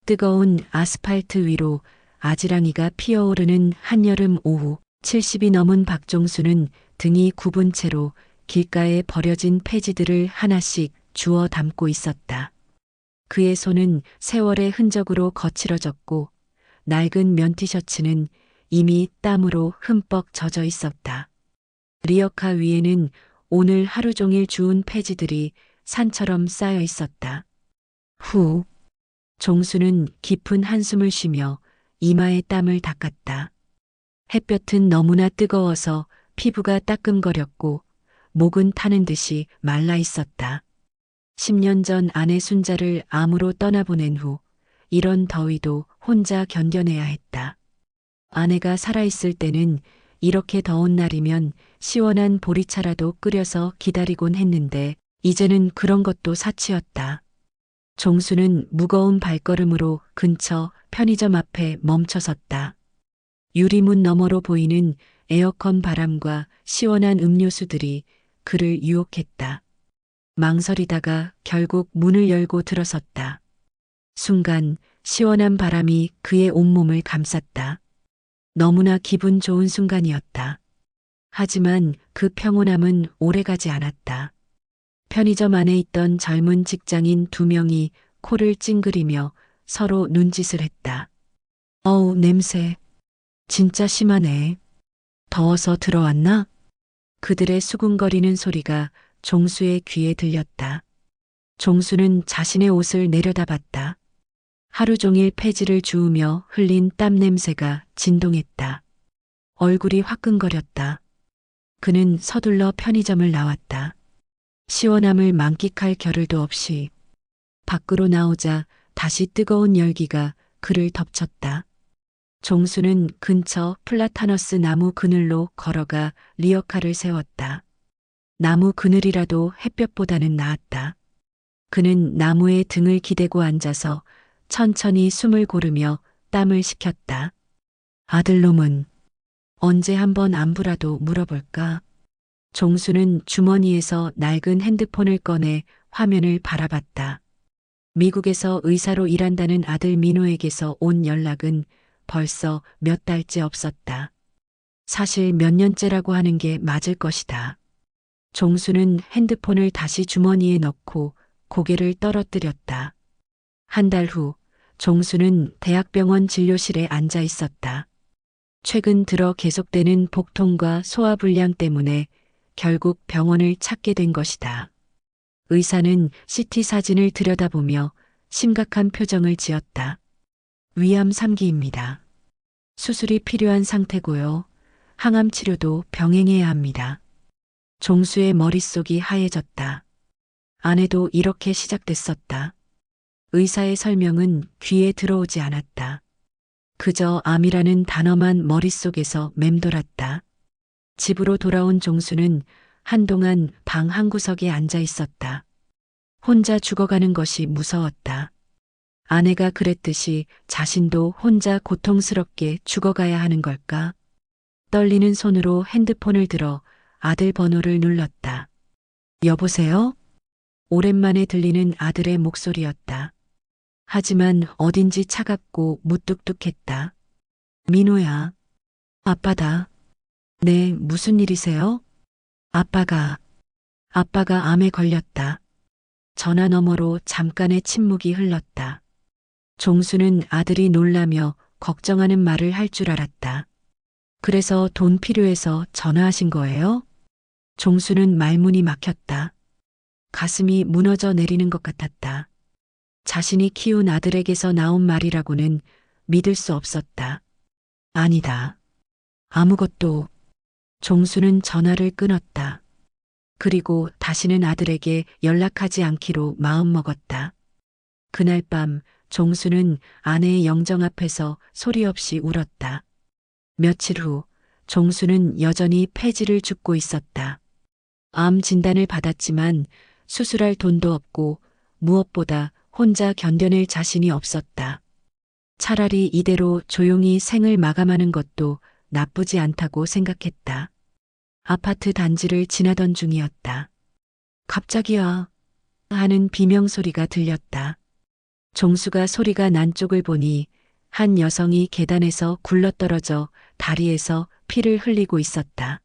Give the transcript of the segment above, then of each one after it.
뜨거운 아스팔트 위로 아지랑이가 피어오르는 한여름 오후 70이 넘은 박종수는 등이 굽은 채로 길가에 버려진 폐지들을 하나씩 주워 담고 있었다. 그의 손은 세월의 흔적으로 거칠어졌고 낡은 면 티셔츠는 이미 땀으로 흠뻑 젖어 있었다. 리어카 위에는 오늘 하루 종일 주운 폐지들이 산처럼 쌓여 있었다. 후. 종수는 깊은 한숨을 쉬며 이마에 땀을 닦았다. 햇볕은 너무나 뜨거워서 피부가 따끔거렸고 목은 타는 듯이 말라 있었다. 10년 전 아내 순자를 암으로 떠나보낸 후 이런 더위도 혼자 견뎌내야 했다. 아내가 살아있을 때는 이렇게 더운 날이면 시원한 보리차라도 끓여서 기다리곤 했는데 이제는 그런 것도 사치였다. 종수는 무거운 발걸음으로 근처 편의점 앞에 멈춰섰다. 유리문 너머로 보이는 에어컨 바람과 시원한 음료수들이 그를 유혹했다. 망설이다가 결국 문을 열고 들어섰다. 순간 시원한 바람이 그의 온몸을 감쌌다. 너무나 기분 좋은 순간이었다. 하지만 그 평온함은 오래가지 않았다. 편의점 안에 있던 젊은 직장인 2명이 코를 찡그리며 서로 눈짓을 했다. 어우, 냄새. 진짜 심하네. 더워서 들어왔나? 그들의 수군거리는 소리가 종수의 귀에 들렸다. 종수는 자신의 옷을 내려다봤다. 하루 종일 폐지를 주우며 흘린 땀 냄새가 진동했다. 얼굴이 화끈거렸다. 그는 서둘러 편의점을 나왔다. 시원함을 만끽할 겨를도 없이 밖으로 나오자 다시 뜨거운 열기가 그를 덮쳤다. 종수는 근처 플라타너스 나무 그늘로 걸어가 리어카를 세웠다. 나무 그늘이라도 햇볕보다는 나았다. 그는 나무에 등을 기대고 앉아서 천천히 숨을 고르며 땀을 식혔다. 아들놈은 언제 한번 안부라도 물어볼까? 종수는 주머니에서 낡은 핸드폰을 꺼내 화면을 바라봤다. 미국에서 의사로 일한다는 아들 민호에게서 온 연락은 벌써 몇 달째 없었다. 사실 몇 년째라고 하는 게 맞을 것이다. 종수는 핸드폰을 다시 주머니에 넣고 고개를 떨어뜨렸다. 한 달 후 종수는 대학병원 진료실에 앉아 있었다. 최근 들어 계속되는 복통과 소화불량 때문에 결국 병원을 찾게 된 것이다. 의사는 CT 사진을 들여다보며 심각한 표정을 지었다. 위암 3기입니다. 수술이 필요한 상태고요. 항암 치료도 병행해야 합니다. 종수의 머릿속이 하얘졌다. 아내도 이렇게 시작됐었다. 의사의 설명은 귀에 들어오지 않았다. 그저 암이라는 단어만 머릿속에서 맴돌았다. 집으로 돌아온 종수는 한동안 방 한구석에 앉아 있었다. 혼자 죽어가는 것이 무서웠다. 아내가 그랬듯이 자신도 혼자 고통스럽게 죽어가야 하는 걸까? 떨리는 손으로 핸드폰을 들어 아들 번호를 눌렀다. 여보세요? 오랜만에 들리는 아들의 목소리였다. 하지만 어딘지 차갑고 무뚝뚝했다. 민호야. 아빠다. 네, 무슨 일이세요? 아빠가 암에 걸렸다. 전화 너머로 잠깐의 침묵이 흘렀다. 종수는 아들이 놀라며 걱정하는 말을 할 줄 알았다. 그래서 돈 필요해서 전화하신 거예요? 종수는 말문이 막혔다. 가슴이 무너져 내리는 것 같았다. 자신이 키운 아들에게서 나온 말이라고는 믿을 수 없었다. 아니다. 아무것도. 종수는 전화를 끊었다. 그리고 다시는 아들에게 연락하지 않기로 마음먹었다. 그날 밤 종수는 아내의 영정 앞에서 소리 없이 울었다. 며칠 후 종수는 여전히 폐지를 줍고 있었다. 암 진단을 받았지만 수술할 돈도 없고 무엇보다 혼자 견뎌낼 자신이 없었다. 차라리 이대로 조용히 생을 마감하는 것도 나쁘지 않다고 생각했다. 아파트 단지를 지나던 중이었다. 갑자기야 하는 비명소리가 들렸다. 종수가 소리가 난 쪽을 보니 한 여성이 계단에서 굴러떨어져 다리에서 피를 흘리고 있었다.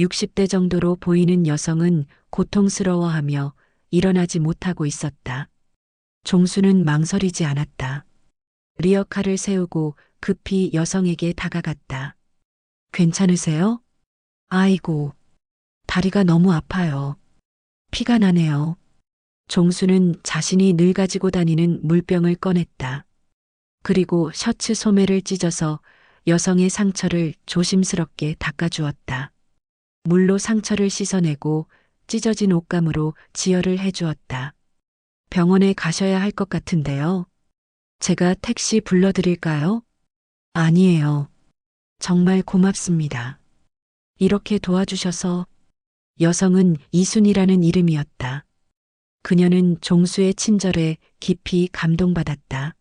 60대 정도로 보이는 여성은 고통스러워하며 일어나지 못하고 있었다. 종수는 망설이지 않았다. 리어카를 세우고 급히 여성에게 다가갔다. 괜찮으세요? 아이고, 다리가 너무 아파요. 피가 나네요. 종수는 자신이 늘 가지고 다니는 물병을 꺼냈다. 그리고 셔츠 소매를 찢어서 여성의 상처를 조심스럽게 닦아주었다. 물로 상처를 씻어내고 찢어진 옷감으로 지혈을 해주었다. 병원에 가셔야 할 것 같은데요. 제가 택시 불러드릴까요? 아니에요. 정말 고맙습니다. 이렇게 도와주셔서. 여성은 이순이라는 이름이었다. 그녀는 종수의 친절에 깊이 감동받았다.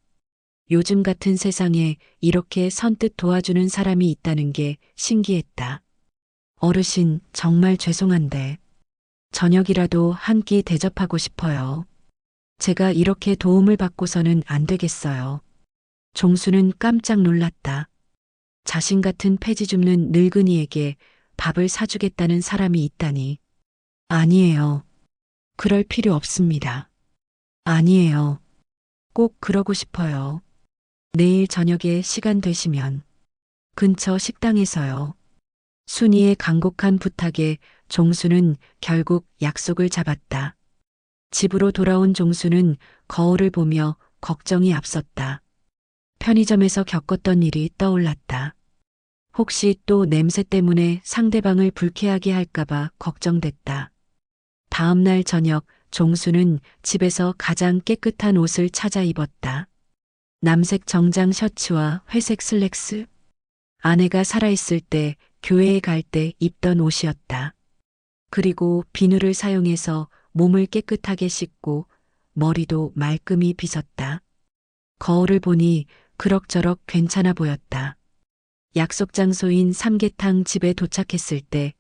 요즘 같은 세상에 이렇게 선뜻 도와주는 사람이 있다는 게 신기했다. 어르신, 정말 죄송한데 저녁이라도 한 끼 대접하고 싶어요. 제가 이렇게 도움을 받고서는 안 되겠어요. 종수는 깜짝 놀랐다. 자신 같은 폐지 줍는 늙은이에게 밥을 사주겠다는 사람이 있다니. 아니에요. 그럴 필요 없습니다. 아니에요. 꼭 그러고 싶어요. 내일 저녁에 시간 되시면 근처 식당에서요. 순이의 간곡한 부탁에 종수는 결국 약속을 잡았다. 집으로 돌아온 종수는 거울을 보며 걱정이 앞섰다. 편의점에서 겪었던 일이 떠올랐다. 혹시 또 냄새 때문에 상대방을 불쾌하게 할까봐 걱정됐다. 다음 날 저녁 종수는 집에서 가장 깨끗한 옷을 찾아 입었다. 남색 정장 셔츠와 회색 슬랙스. 아내가 살아있을 때 교회에 갈 때 입던 옷이었다. 그리고 비누를 사용해서 몸을 깨끗하게 씻고 머리도 말끔히 빗었다. 거울을 보니 그럭저럭 괜찮아 보였다. 약속 장소인 삼계탕 집에 도착했을 때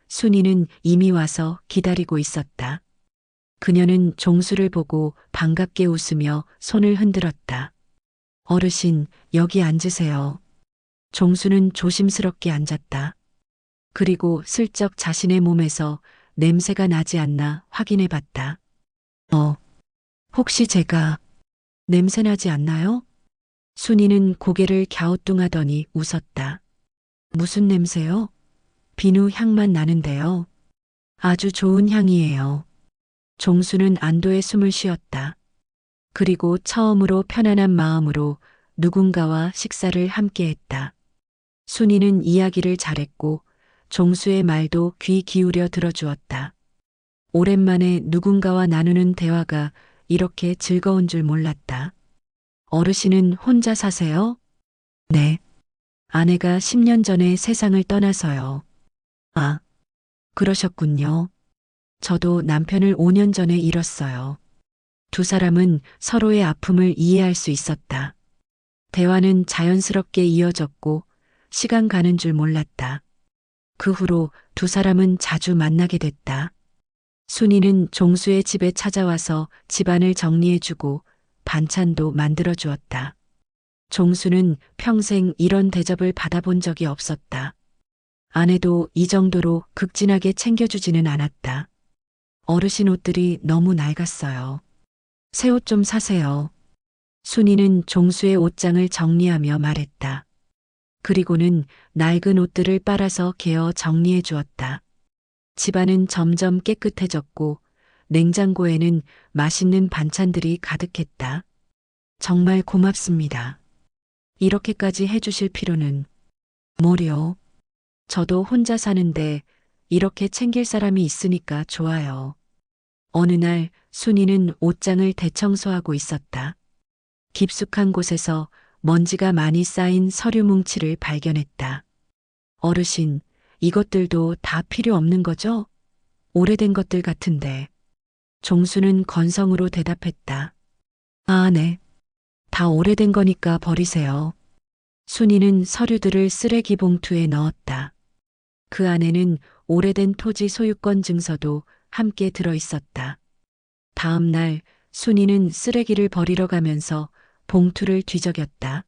순이는 이미 와서 기다리고 있었다. 그녀는 종수를 보고 반갑게 웃으며 손을 흔들었다. 어르신, 여기 앉으세요. 종수는 조심스럽게 앉았다. 그리고 슬쩍 자신의 몸에서 냄새가 나지 않나 확인해 봤다. 혹시 제가 냄새 나지 않나요? 순이는 고개를 갸우뚱하더니 웃었다. 무슨 냄새요? 비누 향만 나는데요. 아주 좋은 향이에요. 종수는 안도의 숨을 쉬었다. 그리고 처음으로 편안한 마음으로 누군가와 식사를 함께 했다. 순이는 이야기를 잘했고 종수의 말도 귀 기울여 들어주었다. 오랜만에 누군가와 나누는 대화가 이렇게 즐거운 줄 몰랐다. 어르신은 혼자 사세요? 네. 아내가 10년 전에 세상을 떠나서요. 아, 그러셨군요. 저도 남편을 5년 전에 잃었어요. 두 사람은 서로의 아픔을 이해할 수 있었다. 대화는 자연스럽게 이어졌고 시간 가는 줄 몰랐다. 그 후로 두 사람은 자주 만나게 됐다. 순이는 종수의 집에 찾아와서 집안을 정리해주고 반찬도 만들어 주었다. 종수는 평생 이런 대접을 받아본 적이 없었다. 아내도 이 정도로 극진하게 챙겨주지는 않았다. 어르신 옷들이 너무 낡았어요. 새 옷 좀 사세요. 순이는 종수의 옷장을 정리하며 말했다. 그리고는 낡은 옷들을 빨아서 개어 정리해 주었다. 집안은 점점 깨끗해졌고 냉장고에는 맛있는 반찬들이 가득했다. 정말 고맙습니다. 이렇게까지 해주실 필요는. 뭐려? 저도 혼자 사는데 이렇게 챙길 사람이 있으니까 좋아요. 어느 날 순이는 옷장을 대청소하고 있었다. 깊숙한 곳에서 먼지가 많이 쌓인 서류 뭉치를 발견했다. 어르신, 이것들도 다 필요 없는 거죠? 오래된 것들 같은데. 종수는 건성으로 대답했다. 아, 네. 다 오래된 거니까 버리세요. 순이는 서류들을 쓰레기 봉투에 넣었다. 그 안에는 오래된 토지 소유권 증서도 함께 들어 있었다. 다음 날 순이는 쓰레기를 버리러 가면서 봉투를 뒤적였다.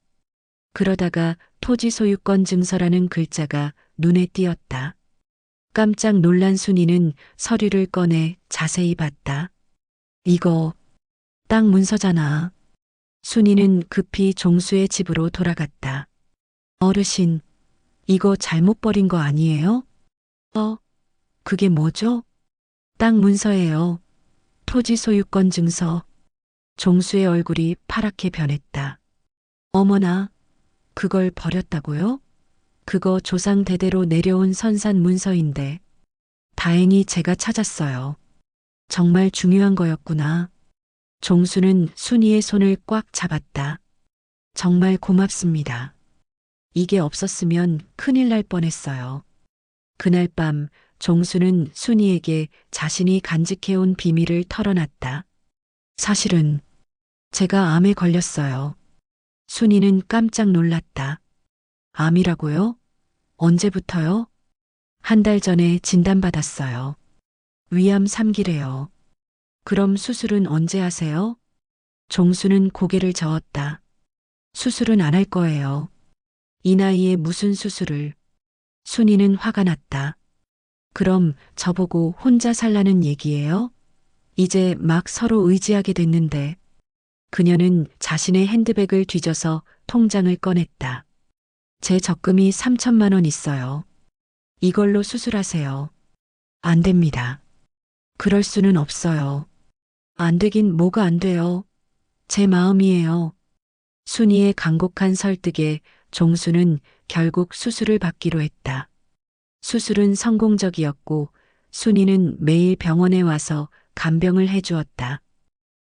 그러다가 토지 소유권 증서라는 글자가 눈에 띄었다. 깜짝 놀란 순이는 서류를 꺼내 자세히 봤다. 이거 땅 문서잖아. 순이는 급히 종수의 집으로 돌아갔다. 어르신, 이거 잘못 버린 거 아니에요? 그게 뭐죠? 땅 문서예요. 토지 소유권 증서. 종수의 얼굴이 파랗게 변했다. 어머나, 그걸 버렸다고요? 그거 조상 대대로 내려온 선산 문서인데. 다행히 제가 찾았어요. 정말 중요한 거였구나. 종수는 순이의 손을 꽉 잡았다. 정말 고맙습니다. 이게 없었으면 큰일 날 뻔했어요. 그날 밤 종수는 순이에게 자신이 간직해온 비밀을 털어놨다. 사실은 제가 암에 걸렸어요. 순이는 깜짝 놀랐다. 암이라고요? 언제부터요? 한 달 전에 진단받았어요. 위암 3기래요. 그럼 수술은 언제 하세요? 종수는 고개를 저었다. 수술은 안 할 거예요. 이 나이에 무슨 수술을. 순이는 화가 났다. 그럼 저보고 혼자 살라는 얘기예요? 이제 막 서로 의지하게 됐는데. 그녀는 자신의 핸드백을 뒤져서 통장을 꺼냈다. 제 적금이 3천만 원 있어요. 이걸로 수술하세요. 안 됩니다. 그럴 수는 없어요. 안 되긴 뭐가 안 돼요. 제 마음이에요. 순이의 간곡한 설득에 종수는 결국 수술을 받기로 했다. 수술은 성공적이었고 순이는 매일 병원에 와서 간병을 해주었다.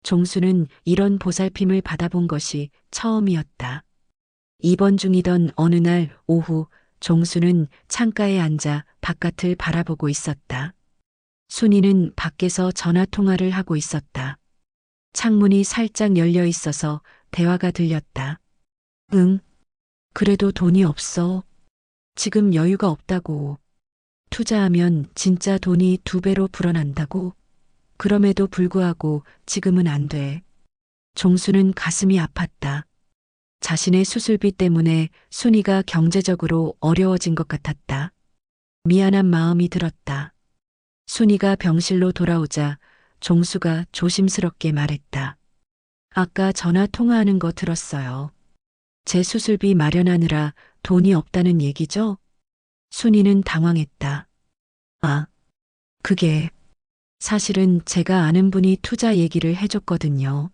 종수는 이런 보살핌을 받아본 것이 처음이었다. 입원 중이던 어느 날 오후 종수는 창가에 앉아 바깥을 바라보고 있었다. 순이는 밖에서 전화 통화를 하고 있었다. 창문이 살짝 열려 있어서 대화가 들렸다. 응, 그래도 돈이 없어. 지금 여유가 없다고. 투자하면 진짜 돈이 2배로 불어난다고. 그럼에도 불구하고 지금은 안 돼. 종수는 가슴이 아팠다. 자신의 수술비 때문에 순이가 경제적으로 어려워진 것 같았다. 미안한 마음이 들었다. 순이가 병실로 돌아오자 종수가 조심스럽게 말했다. 아까 전화 통화하는 거 들었어요. 제 수술비 마련하느라 돈이 없다는 얘기죠? 순이는 당황했다. 아, 그게 사실은 제가 아는 분이 투자 얘기를 해줬거든요.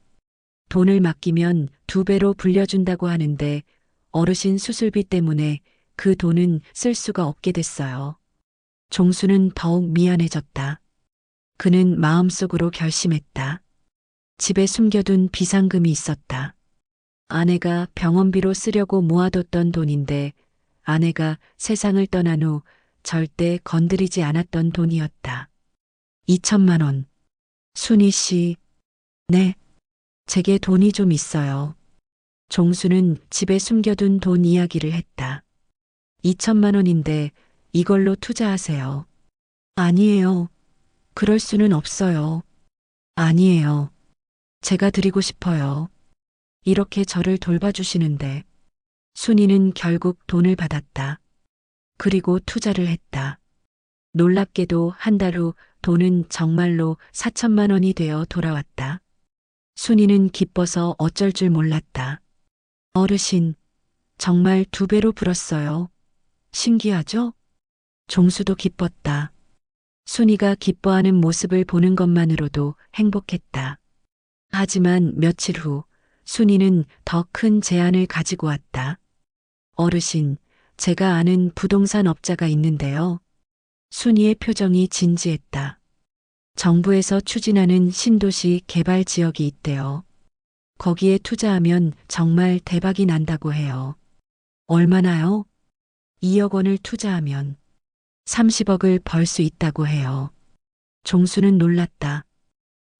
돈을 맡기면 2배로 불려준다고 하는데 어르신 수술비 때문에 그 돈은 쓸 수가 없게 됐어요. 종수는 더욱 미안해졌다. 그는 마음속으로 결심했다. 집에 숨겨둔 비상금이 있었다. 아내가 병원비로 쓰려고 모아뒀던 돈인데 아내가 세상을 떠난 후 절대 건드리지 않았던 돈이었다. 2천만 원. 순이 씨. 네. 제게 돈이 좀 있어요. 종수는 집에 숨겨둔 돈 이야기를 했다. 2천만 원인데 이걸로 투자하세요. 아니에요. 그럴 수는 없어요. 아니에요. 제가 드리고 싶어요. 이렇게 저를 돌봐주시는데. 순이는 결국 돈을 받았다. 그리고 투자를 했다. 놀랍게도 한 달 후 돈은 정말로 4천만 원이 되어 돌아왔다. 순이는 기뻐서 어쩔 줄 몰랐다. 어르신, 정말 2배로 불었어요. 신기하죠? 종수도 기뻤다. 순이가 기뻐하는 모습을 보는 것만으로도 행복했다. 하지만 며칠 후 순이는 더 큰 제안을 가지고 왔다. 어르신, 제가 아는 부동산 업자가 있는데요. 순이의 표정이 진지했다. 정부에서 추진하는 신도시 개발 지역이 있대요. 거기에 투자하면 정말 대박이 난다고 해요. 얼마나요? 2억 원을 투자하면 30억을 벌 수 있다고 해요. 종수는 놀랐다.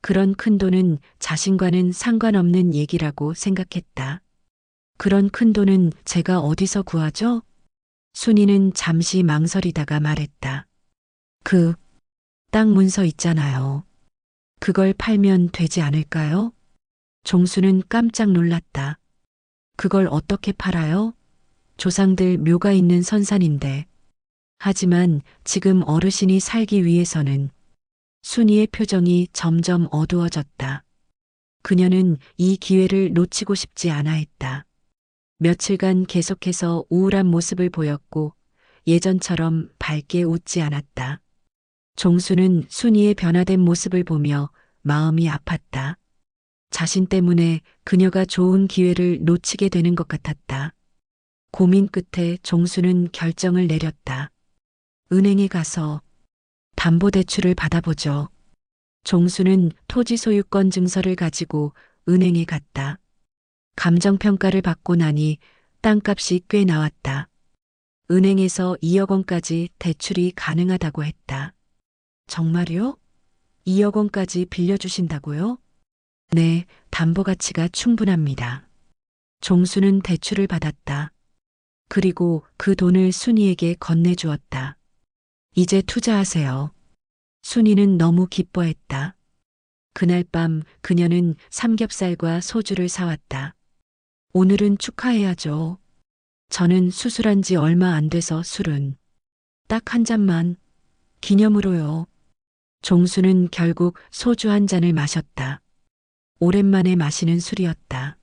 그런 큰 돈은 자신과는 상관없는 얘기라고 생각했다. 그런 큰 돈은 제가 어디서 구하죠? 순이는 잠시 망설이다가 말했다. 땅 문서 있잖아요. 그걸 팔면 되지 않을까요? 종수는 깜짝 놀랐다. 그걸 어떻게 팔아요? 조상들 묘가 있는 선산인데. 하지만 지금 어르신이 살기 위해서는 순이의 표정이 점점 어두워졌다. 그녀는 이 기회를 놓치고 싶지 않아 했다. 며칠간 계속해서 우울한 모습을 보였고 예전처럼 밝게 웃지 않았다. 종수는 순이의 변화된 모습을 보며 마음이 아팠다. 자신 때문에 그녀가 좋은 기회를 놓치게 되는 것 같았다. 고민 끝에 종수는 결정을 내렸다. 은행에 가서 담보대출을 받아보죠. 종수는 토지 소유권 증서를 가지고 은행에 갔다. 감정평가를 받고 나니 땅값이 꽤 나왔다. 은행에서 2억 원까지 대출이 가능하다고 했다. 정말요? 2억 원까지 빌려주신다고요? 네, 담보 가치가 충분합니다. 종수는 대출을 받았다. 그리고 그 돈을 순이에게 건네주었다. 이제 투자하세요. 순이는 너무 기뻐했다. 그날 밤 그녀는 삼겹살과 소주를 사왔다. 오늘은 축하해야죠. 저는 수술한 지 얼마 안 돼서 술은 딱 한 잔만 기념으로요. 종수는 결국 소주 한 잔을 마셨다. 오랜만에 마시는 술이었다.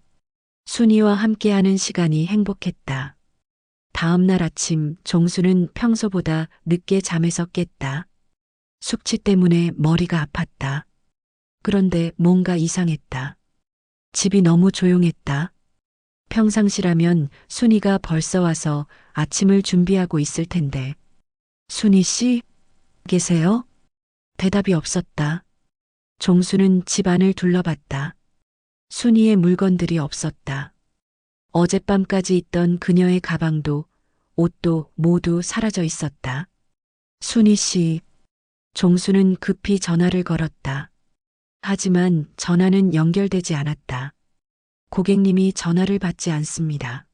순이와 함께하는 시간이 행복했다. 다음 날 아침 종수는 평소보다 늦게 잠에서 깼다. 숙취 때문에 머리가 아팠다. 그런데 뭔가 이상했다. 집이 너무 조용했다. 평상시라면 순이가 벌써 와서 아침을 준비하고 있을 텐데. 순이 씨, 계세요? 대답이 없었다. 종수는 집 안을 둘러봤다. 순이의 물건들이 없었다. 어젯밤까지 있던 그녀의 가방도 옷도 모두 사라져 있었다. 순이 씨, 종수는 급히 전화를 걸었다. 하지만 전화는 연결되지 않았다. 고객님이 전화를 받지 않습니다.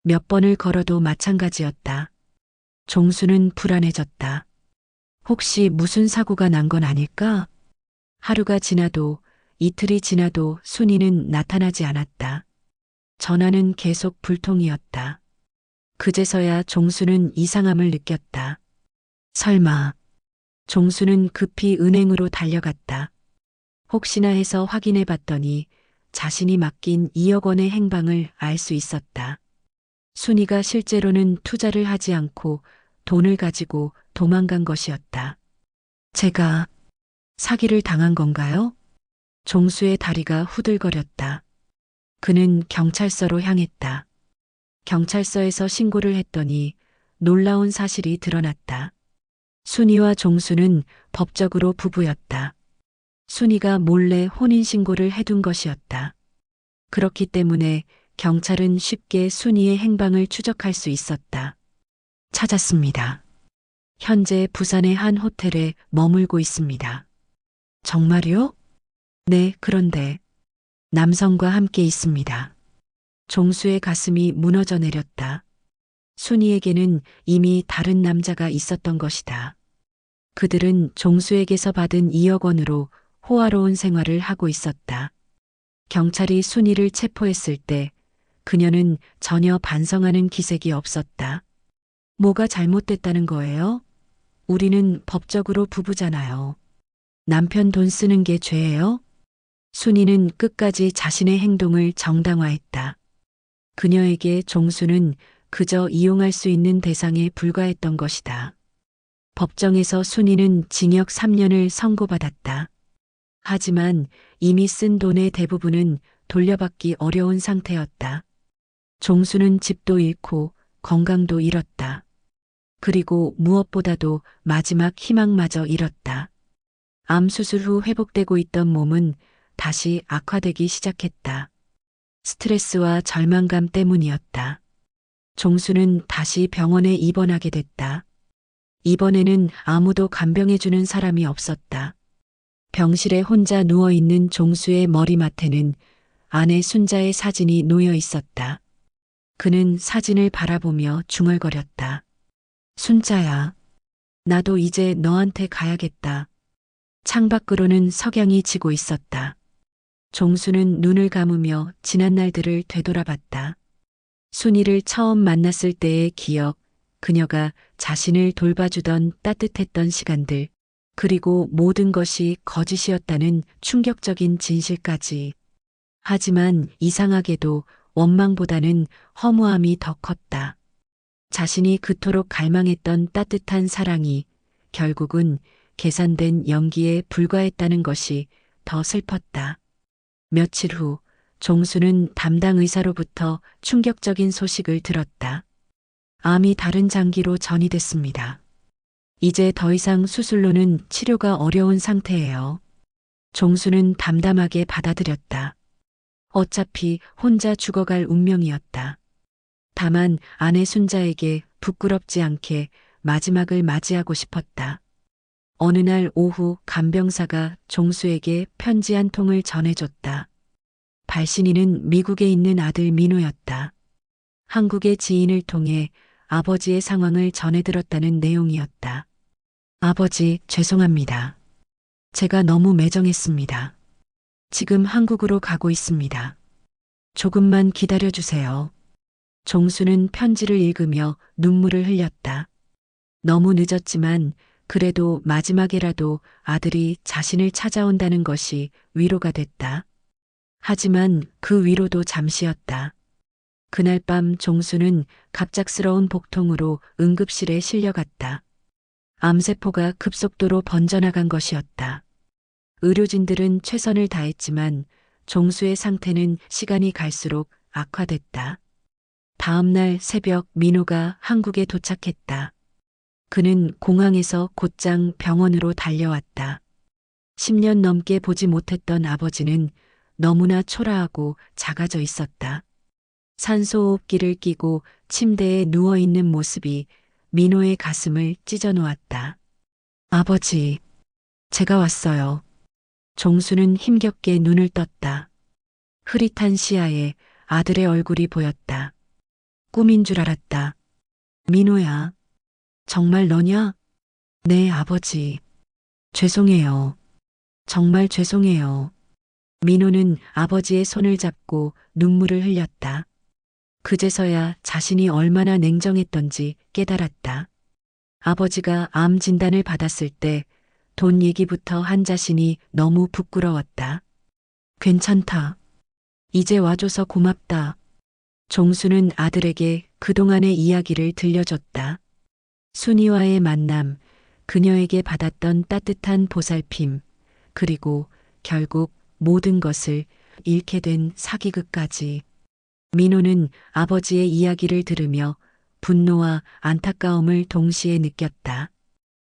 몇 번을 걸어도 마찬가지였다. 종수는 불안해졌다. 혹시 무슨 사고가 난 건 아닐까? 하루가 지나도 이틀이 지나도 순이는 나타나지 않았다. 전화는 계속 불통이었다. 그제서야 종수는 이상함을 느꼈다. 설마. 종수는 급히 은행으로 달려갔다. 혹시나 해서 확인해 봤더니 자신이 맡긴 2억 원의 행방을 알 수 있었다. 순이가 실제로는 투자를 하지 않고 돈을 가지고 도망간 것이었다. 제가 사기를 당한 건가요? 종수의 다리가 후들거렸다. 그는 경찰서로 향했다. 경찰서에서 신고를 했더니 놀라운 사실이 드러났다. 순이와 종수는 법적으로 부부였다. 순이가 몰래 혼인신고를 해둔 것이었다. 그렇기 때문에 경찰은 쉽게 순이의 행방을 추적할 수 있었다. 찾았습니다. 현재 부산의 한 호텔에 머물고 있습니다. 정말요? 네, 그런데 남성과 함께 있습니다. 종수의 가슴이 무너져 내렸다. 순이에게는 이미 다른 남자가 있었던 것이다. 그들은 종수에게서 받은 2억 원으로 호화로운 생활을 하고 있었다. 경찰이 순이를 체포했을 때 그녀는 전혀 반성하는 기색이 없었다. 뭐가 잘못됐다는 거예요? 우리는 법적으로 부부잖아요. 남편 돈 쓰는 게 죄예요? 순이는 끝까지 자신의 행동을 정당화했다. 그녀에게 종수는 그저 이용할 수 있는 대상에 불과했던 것이다. 법정에서 순이는 징역 3년을 선고받았다. 하지만 이미 쓴 돈의 대부분은 돌려받기 어려운 상태였다. 종수는 집도 잃고 건강도 잃었다. 그리고 무엇보다도 마지막 희망마저 잃었다. 암 수술 후 회복되고 있던 몸은 다시 악화되기 시작했다. 스트레스와 절망감 때문이었다. 종수는 다시 병원에 입원하게 됐다. 이번에는 아무도 간병해주는 사람이 없었다. 병실에 혼자 누워있는 종수의 머리맡에는 아내 순자의 사진이 놓여 있었다. 그는 사진을 바라보며 중얼거렸다. 순자야, 나도 이제 너한테 가야겠다. 창밖으로는 석양이 지고 있었다. 종수는 눈을 감으며 지난 날들을 되돌아봤다. 순이를 처음 만났을 때의 기억, 그녀가 자신을 돌봐주던 따뜻했던 시간들, 그리고 모든 것이 거짓이었다는 충격적인 진실까지. 하지만 이상하게도 원망보다는 허무함이 더 컸다. 자신이 그토록 갈망했던 따뜻한 사랑이 결국은 계산된 연기에 불과했다는 것이 더 슬펐다. 며칠 후 종수는 담당 의사로부터 충격적인 소식을 들었다. 암이 다른 장기로 전이됐습니다. 이제 더 이상 수술로는 치료가 어려운 상태예요. 종수는 담담하게 받아들였다. 어차피 혼자 죽어갈 운명이었다. 다만 아내 순자에게 부끄럽지 않게 마지막을 맞이하고 싶었다. 어느 날 오후 간병사가 종수에게 편지 한 통을 전해줬다. 발신인은 미국에 있는 아들 민호였다. 한국의 지인을 통해 아버지의 상황을 전해들었다는 내용이었다. 아버지, 죄송합니다. 제가 너무 매정했습니다. 지금 한국으로 가고 있습니다. 조금만 기다려주세요. 종수는 편지를 읽으며 눈물을 흘렸다. 너무 늦었지만 그래도 마지막에라도 아들이 자신을 찾아온다는 것이 위로가 됐다. 하지만 그 위로도 잠시였다. 그날 밤 종수는 갑작스러운 복통으로 응급실에 실려갔다. 암세포가 급속도로 번져나간 것이었다. 의료진들은 최선을 다했지만 종수의 상태는 시간이 갈수록 악화됐다. 다음 날 새벽 민호가 한국에 도착했다. 그는 공항에서 곧장 병원으로 달려왔다. 10년 넘게 보지 못했던 아버지는 너무나 초라하고 작아져 있었다. 산소호흡기를 끼고 침대에 누워있는 모습이 민호의 가슴을 찢어 놓았다. 아버지, 제가 왔어요. 종수는 힘겹게 눈을 떴다. 흐릿한 시야에 아들의 얼굴이 보였다. 꿈인 줄 알았다. 민호야, 정말 너냐? 네, 아버지. 죄송해요. 정말 죄송해요. 민호는 아버지의 손을 잡고 눈물을 흘렸다. 그제서야 자신이 얼마나 냉정했던지 깨달았다. 아버지가 암 진단을 받았을 때 돈 얘기부터 한 자신이 너무 부끄러웠다. 괜찮다. 이제 와줘서 고맙다. 종수는 아들에게 그동안의 이야기를 들려줬다. 순이와의 만남, 그녀에게 받았던 따뜻한 보살핌, 그리고 결국 모든 것을 잃게 된 사기극까지. 민호는 아버지의 이야기를 들으며 분노와 안타까움을 동시에 느꼈다.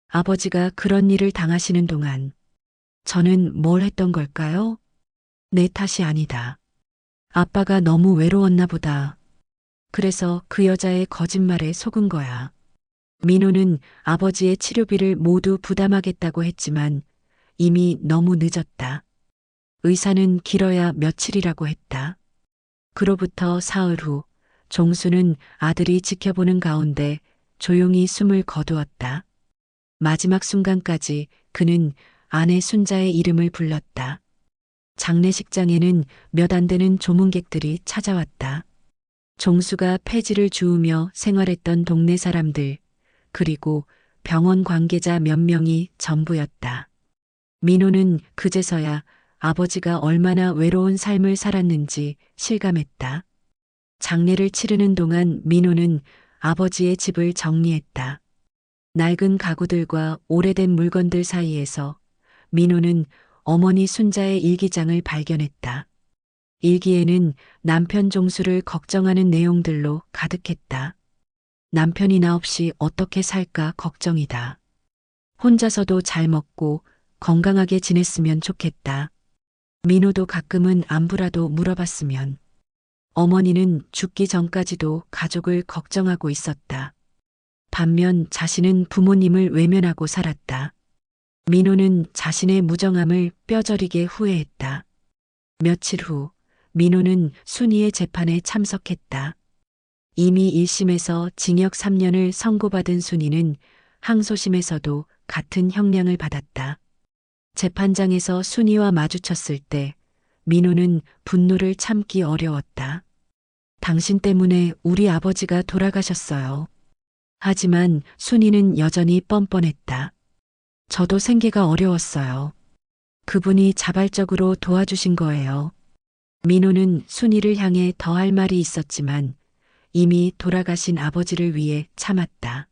아버지가 그런 일을 당하시는 동안 저는 뭘 했던 걸까요? 내 탓이 아니다. 아빠가 너무 외로웠나 보다. 그래서 그 여자의 거짓말에 속은 거야. 민호는 아버지의 치료비를 모두 부담하겠다고 했지만 이미 너무 늦었다. 의사는 길어야 며칠이라고 했다. 그로부터 사흘 후 종수는 아들이 지켜보는 가운데 조용히 숨을 거두었다. 마지막 순간까지 그는 아내 순자의 이름을 불렀다. 장례식장에는 몇 안 되는 조문객들이 찾아왔다. 종수가 폐지를 주우며 생활했던 동네 사람들, 그리고 병원 관계자 몇 명이 전부였다. 민호는 그제서야 아버지가 얼마나 외로운 삶을 살았는지 실감했다. 장례를 치르는 동안 민호는 아버지의 집을 정리했다. 낡은 가구들과 오래된 물건들 사이에서 민호는 어머니 순자의 일기장을 발견했다. 일기에는 남편 종수를 걱정하는 내용들로 가득했다. 남편이 나 없이 어떻게 살까 걱정이다. 혼자서도 잘 먹고 건강하게 지냈으면 좋겠다. 민호도 가끔은 안부라도 물어봤으면. 어머니는 죽기 전까지도 가족을 걱정하고 있었다. 반면 자신은 부모님을 외면하고 살았다. 민호는 자신의 무정함을 뼈저리게 후회했다. 며칠 후 민호는 순이의 재판에 참석했다. 이미 1심에서 징역 3년을 선고받은 순이는 항소심에서도 같은 형량을 받았다. 재판장에서 순이와 마주쳤을 때 민호는 분노를 참기 어려웠다. 당신 때문에 우리 아버지가 돌아가셨어요. 하지만 순이는 여전히 뻔뻔했다. 저도 생계가 어려웠어요. 그분이 자발적으로 도와주신 거예요. 민호는 순이를 향해 더 할 말이 있었지만 이미 돌아가신 아버지를 위해 참았다.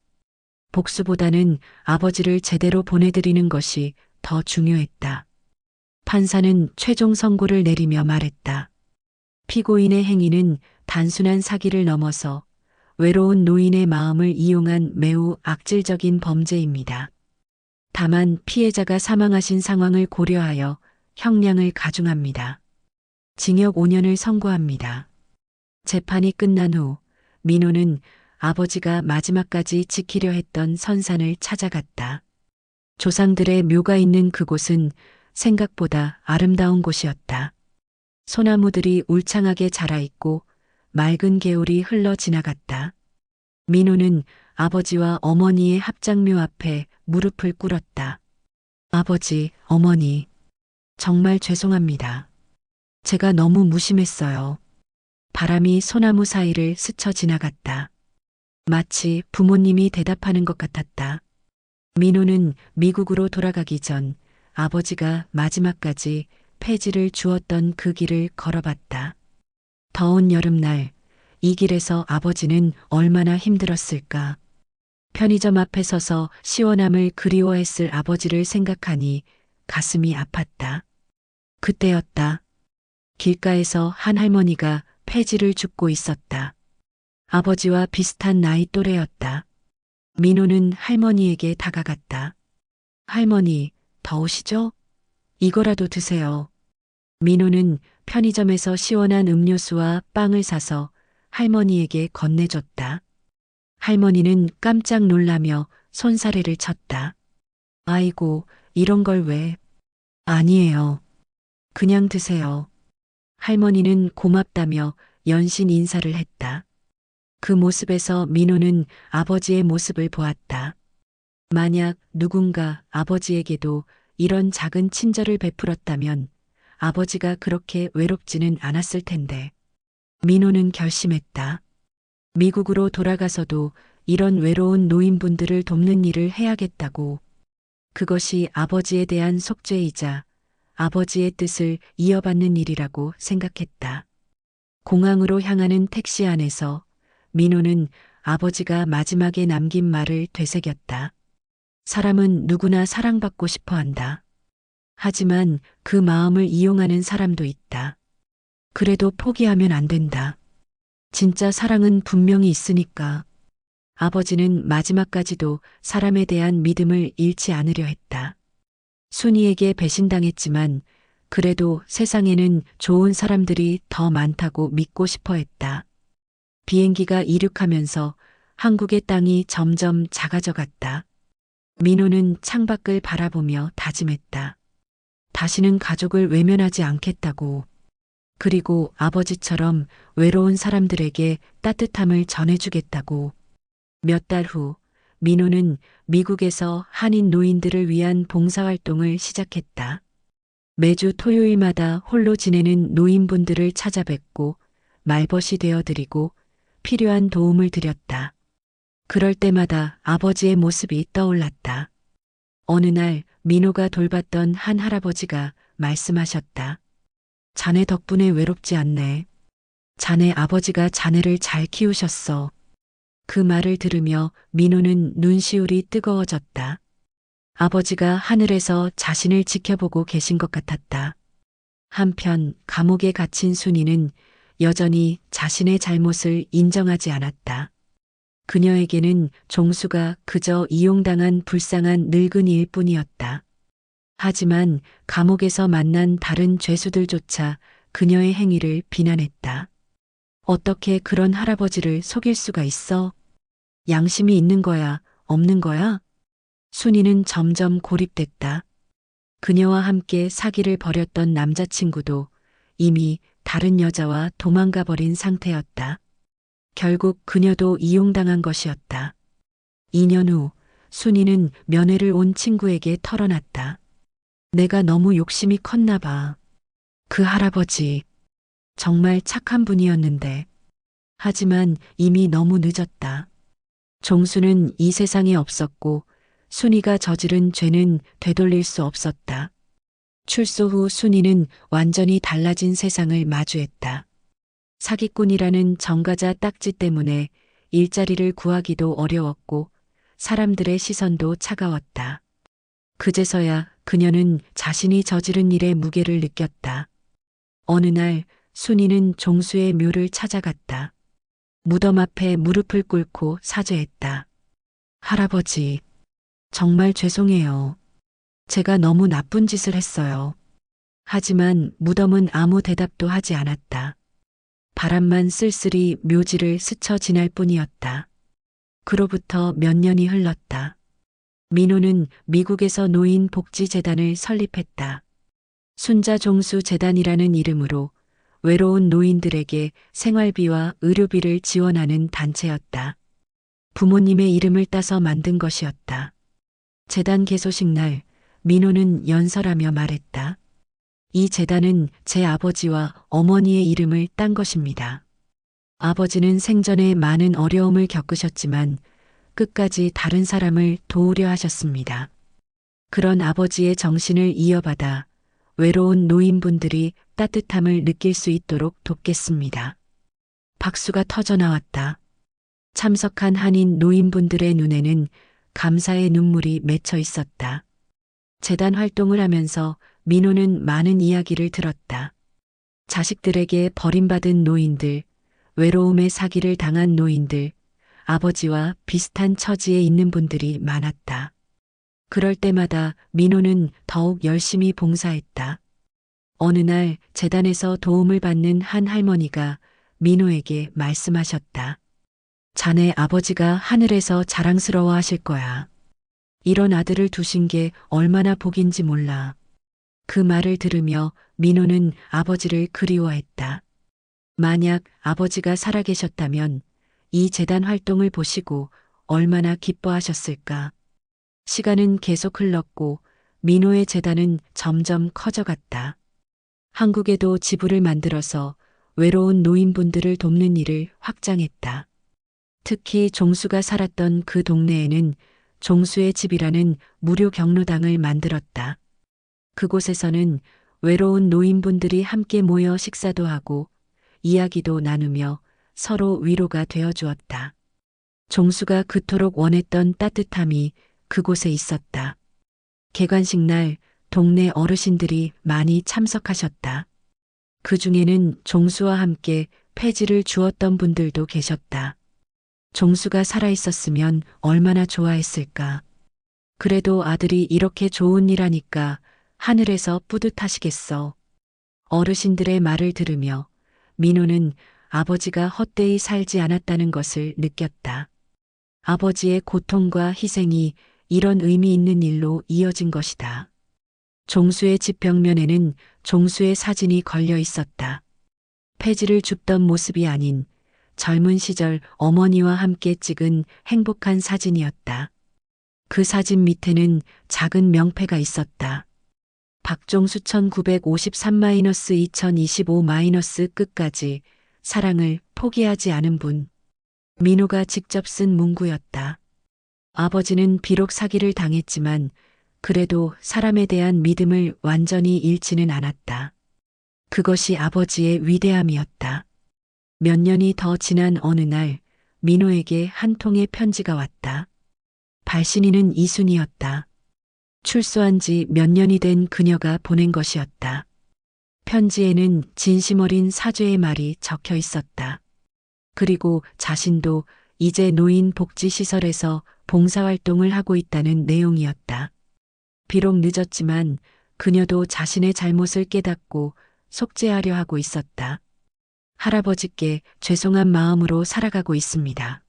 복수보다는 아버지를 제대로 보내드리는 것이 더 중요했다. 판사는 최종 선고를 내리며 말했다. 피고인의 행위는 단순한 사기를 넘어서 외로운 노인의 마음을 이용한 매우 악질적인 범죄입니다. 다만 피해자가 사망하신 상황을 고려하여 형량을 가중합니다. 징역 5년을 선고합니다. 재판이 끝난 후 민호는 아버지가 마지막까지 지키려 했던 선산을 찾아갔다. 조상들의 묘가 있는 그곳은 생각보다 아름다운 곳이었다. 소나무들이 울창하게 자라있고 맑은 개울이 흘러 지나갔다. 민호는 아버지와 어머니의 합장묘 앞에 무릎을 꿇었다. 아버지, 어머니, 정말 죄송합니다. 제가 너무 무심했어요. 바람이 소나무 사이를 스쳐 지나갔다. 마치 부모님이 대답하는 것 같았다. 민호는 미국으로 돌아가기 전 아버지가 마지막까지 폐지를 주었던 그 길을 걸어봤다. 더운 여름날 이 길에서 아버지는 얼마나 힘들었을까. 편의점 앞에 서서 시원함을 그리워했을 아버지를 생각하니 가슴이 아팠다. 그때였다. 길가에서 한 할머니가 폐지를 줍고 있었다. 아버지와 비슷한 나이 또래였다. 민호는 할머니에게 다가갔다. 할머니, 더우시죠? 이거라도 드세요. 민호는 편의점에서 시원한 음료수와 빵을 사서 할머니에게 건네줬다. 할머니는 깜짝 놀라며 손사래를 쳤다. 아이고, 이런 걸 왜? 아니에요. 그냥 드세요. 할머니는 고맙다며 연신 인사를 했다. 그 모습에서 민호는 아버지의 모습을 보았다. 만약 누군가 아버지에게도 이런 작은 친절을 베풀었다면 아버지가 그렇게 외롭지는 않았을 텐데. 민호는 결심했다. 미국으로 돌아가서도 이런 외로운 노인분들을 돕는 일을 해야겠다고. 그것이 아버지에 대한 속죄이자 아버지의 뜻을 이어받는 일이라고 생각했다. 공항으로 향하는 택시 안에서 민호는 아버지가 마지막에 남긴 말을 되새겼다. 사람은 누구나 사랑받고 싶어 한다. 하지만 그 마음을 이용하는 사람도 있다. 그래도 포기하면 안 된다. 진짜 사랑은 분명히 있으니까. 아버지는 마지막까지도 사람에 대한 믿음을 잃지 않으려 했다. 순이에게 배신당했지만 그래도 세상에는 좋은 사람들이 더 많다고 믿고 싶어 했다. 비행기가 이륙하면서 한국의 땅이 점점 작아져 갔다. 민호는 창밖을 바라보며 다짐했다. 다시는 가족을 외면하지 않겠다고. 그리고 아버지처럼 외로운 사람들에게 따뜻함을 전해주겠다고. 몇 달 후 민호는 미국에서 한인 노인들을 위한 봉사활동을 시작했다. 매주 토요일마다 홀로 지내는 노인분들을 찾아뵙고 말벗이 되어드리고 필요한 도움을 드렸다. 그럴 때마다 아버지의 모습이 떠올랐다. 어느 날 민호가 돌봤던 한 할아버지가 말씀하셨다. 자네 덕분에 외롭지 않네. 자네 아버지가 자네를 잘 키우셨어. 그 말을 들으며 민호는 눈시울이 뜨거워졌다. 아버지가 하늘에서 자신을 지켜보고 계신 것 같았다. 한편 감옥에 갇힌 순이는 여전히 자신의 잘못을 인정하지 않았다. 그녀에게는 종수가 그저 이용당한 불쌍한 늙은이일 뿐이었다. 하지만 감옥에서 만난 다른 죄수들조차 그녀의 행위를 비난했다. 어떻게 그런 할아버지를 속일 수가 있어? 양심이 있는 거야, 없는 거야? 순이는 점점 고립됐다. 그녀와 함께 사기를 벌였던 남자친구도 이미 다른 여자와 도망가 버린 상태였다. 결국 그녀도 이용당한 것이었다. 2년 후 순이는 면회를 온 친구에게 털어놨다. 내가 너무 욕심이 컸나 봐. 그 할아버지 정말 착한 분이었는데. 하지만 이미 너무 늦었다. 종수는 이 세상에 없었고 순이가 저지른 죄는 되돌릴 수 없었다. 출소 후 순이는 완전히 달라진 세상을 마주했다. 사기꾼이라는 정가자 딱지 때문에 일자리를 구하기도 어려웠고 사람들의 시선도 차가웠다. 그제서야 그녀는 자신이 저지른 일의 무게를 느꼈다. 어느 날 순이는 종수의 묘를 찾아갔다. 무덤 앞에 무릎을 꿇고 사죄했다. 할아버지, 정말 죄송해요. 제가 너무 나쁜 짓을 했어요. 하지만 무덤은 아무 대답도 하지 않았다. 바람만 쓸쓸히 묘지를 스쳐 지날 뿐이었다. 그로부터 몇 년이 흘렀다. 민호는 미국에서 노인 복지재단을 설립했다. 순자종수 재단이라는 이름으로 외로운 노인들에게 생활비와 의료비를 지원하는 단체였다. 부모님의 이름을 따서 만든 것이었다. 재단 개소식 날 민호는 연설하며 말했다. 이 재단은 제 아버지와 어머니의 이름을 딴 것입니다. 아버지는 생전에 많은 어려움을 겪으셨지만 끝까지 다른 사람을 도우려 하셨습니다. 그런 아버지의 정신을 이어받아 외로운 노인분들이 따뜻함을 느낄 수 있도록 돕겠습니다. 박수가 터져 나왔다. 참석한 한인 노인분들의 눈에는 감사의 눈물이 맺혀 있었다. 재단 활동을 하면서 민호는 많은 이야기를 들었다. 자식들에게 버림받은 노인들, 외로움의 사기를 당한 노인들, 아버지와 비슷한 처지에 있는 분들이 많았다. 그럴 때마다 민호는 더욱 열심히 봉사했다. 어느 날 재단에서 도움을 받는 한 할머니가 민호에게 말씀하셨다. 자네 아버지가 하늘에서 자랑스러워 하실 거야. 이런 아들을 두신 게 얼마나 복인지 몰라. 그 말을 들으며 민호는 아버지를 그리워했다. 만약 아버지가 살아계셨다면 이 재단 활동을 보시고 얼마나 기뻐하셨을까. 시간은 계속 흘렀고 민호의 재단은 점점 커져갔다. 한국에도 지부를 만들어서 외로운 노인분들을 돕는 일을 확장했다. 특히 종수가 살았던 그 동네에는 종수의 집이라는 무료 경로당을 만들었다. 그곳에서는 외로운 노인분들이 함께 모여 식사도 하고 이야기도 나누며 서로 위로가 되어 주었다. 종수가 그토록 원했던 따뜻함이 그곳에 있었다. 개관식 날 동네 어르신들이 많이 참석하셨다. 그 중에는 종수와 함께 폐지를 주었던 분들도 계셨다. 종수가 살아있었으면 얼마나 좋아했을까. 그래도 아들이 이렇게 좋은 일 하니까 하늘에서 뿌듯하시겠어. 어르신들의 말을 들으며 민호는 아버지가 헛되이 살지 않았다는 것을 느꼈다. 아버지의 고통과 희생이 이런 의미 있는 일로 이어진 것이다. 종수의 집 벽면에는 종수의 사진이 걸려 있었다. 폐지를 줍던 모습이 아닌 젊은 시절 어머니와 함께 찍은 행복한 사진이었다. 그 사진 밑에는 작은 명패가 있었다. 박종수 1953-2025- 끝까지 사랑을 포기하지 않은 분. 민호가 직접 쓴 문구였다. 아버지는 비록 사기를 당했지만 그래도 사람에 대한 믿음을 완전히 잃지는 않았다. 그것이 아버지의 위대함이었다. 몇 년이 더 지난 어느 날 민호에게 한 통의 편지가 왔다. 발신인은 이순이었다. 출소한 지 몇 년이 된 그녀가 보낸 것이었다. 편지에는 진심 어린 사죄의 말이 적혀 있었다. 그리고 자신도 이제 노인 복지시설에서 봉사활동을 하고 있다는 내용이었다. 비록 늦었지만 그녀도 자신의 잘못을 깨닫고 속죄하려 하고 있었다. 할아버지께 죄송한 마음으로 살아가고 있습니다.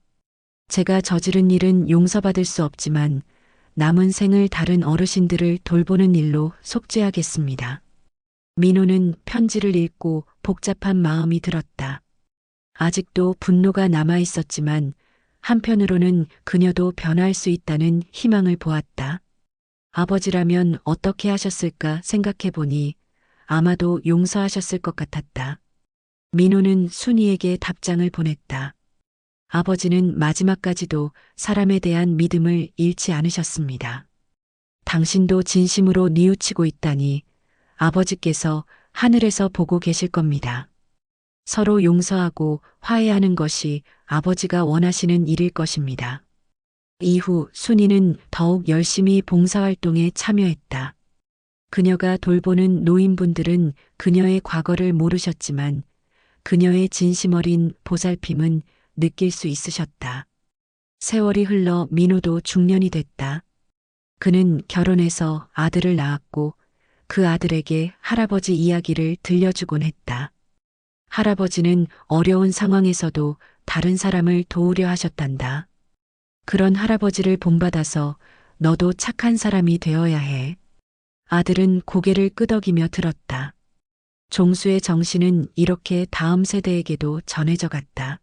제가 저지른 일은 용서받을 수 없지만 남은 생을 다른 어르신들을 돌보는 일로 속죄하겠습니다. 민호는 편지를 읽고 복잡한 마음이 들었다. 아직도 분노가 남아 있었지만 한편으로는 그녀도 변할 수 있다는 희망을 보았다. 아버지라면 어떻게 하셨을까 생각해 보니 아마도 용서하셨을 것 같았다. 민호는 순이에게 답장을 보냈다. 아버지는 마지막까지도 사람에 대한 믿음을 잃지 않으셨습니다. 당신도 진심으로 뉘우치고 있다니 아버지께서 하늘에서 보고 계실 겁니다. 서로 용서하고 화해하는 것이 아버지가 원하시는 일일 것입니다. 이후 순이는 더욱 열심히 봉사활동에 참여했다. 그녀가 돌보는 노인분들은 그녀의 과거를 모르셨지만 그녀의 진심 어린 보살핌은 느낄 수 있으셨다. 세월이 흘러 민호도 중년이 됐다. 그는 결혼해서 아들을 낳았고 그 아들에게 할아버지 이야기를 들려주곤 했다. 할아버지는 어려운 상황에서도 다른 사람을 도우려 하셨단다. 그런 할아버지를 본받아서 너도 착한 사람이 되어야 해. 아들은 고개를 끄덕이며 들었다. 종수의 정신은 이렇게 다음 세대에게도 전해져 갔다.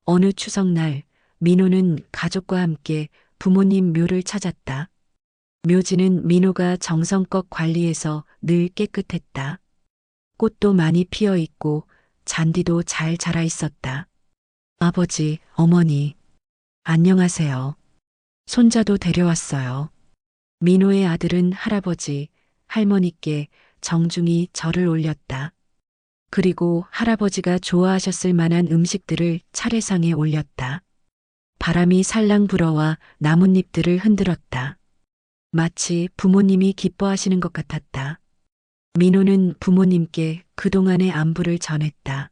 어느 추석날 민호는 가족과 함께 부모님 묘를 찾았다. 묘지는 민호가 정성껏 관리해서 늘 깨끗했다. 꽃도 많이 피어 있고 잔디도 잘 자라 있었다. 아버지, 어머니, 안녕하세요. 손자도 데려왔어요. 민호의 아들은 할아버지, 할머니께 정중히 절을 올렸다. 그리고 할아버지가 좋아하셨을 만한 음식들을 차례상에 올렸다. 바람이 살랑 불어와 나뭇잎들을 흔들었다. 마치 부모님이 기뻐하시는 것 같았다. 민호는 부모님께 그동안의 안부를 전했다.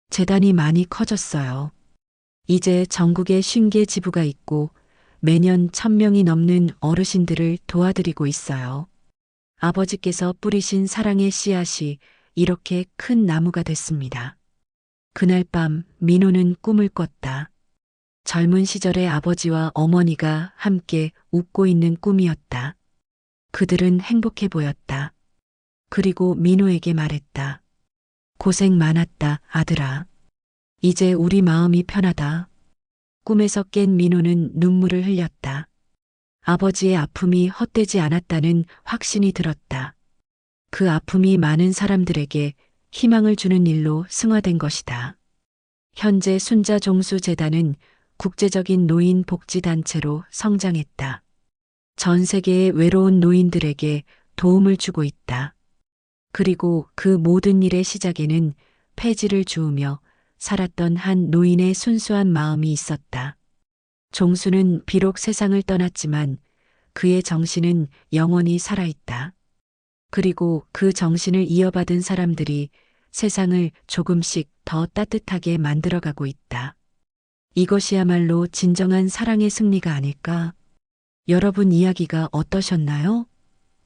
재단이 많이 커졌어요. 이제 전국에 50개 지부가 있고 매년 1000명이 넘는 어르신들을 도와드리고 있어요. 아버지께서 뿌리신 사랑의 씨앗이 이렇게 큰 나무가 됐습니다. 그날 밤 민호는 꿈을 꿨다. 젊은 시절의 아버지와 어머니가 함께 웃고 있는 꿈이었다. 그들은 행복해 보였다. 그리고 민호에게 말했다. 고생 많았다, 아들아. 이제 우리 마음이 편하다. 꿈에서 깬 민호는 눈물을 흘렸다. 아버지의 아픔이 헛되지 않았다는 확신이 들었다. 그 아픔이 많은 사람들에게 희망을 주는 일로 승화된 것이다. 현재 순자종수재단은 국제적인 노인 복지단체로 성장했다. 전 세계의 외로운 노인들에게 도움을 주고 있다. 그리고 그 모든 일의 시작에는 폐지를 주우며 살았던 한 노인의 순수한 마음이 있었다. 종수는 비록 세상을 떠났지만 그의 정신은 영원히 살아있다. 그리고 그 정신을 이어받은 사람들이 세상을 조금씩 더 따뜻하게 만들어가고 있다. 이것이야말로 진정한 사랑의 승리가 아닐까? 여러분 이야기가 어떠셨나요?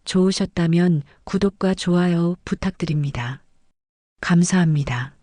좋으셨다면 구독과 좋아요 부탁드립니다. 감사합니다.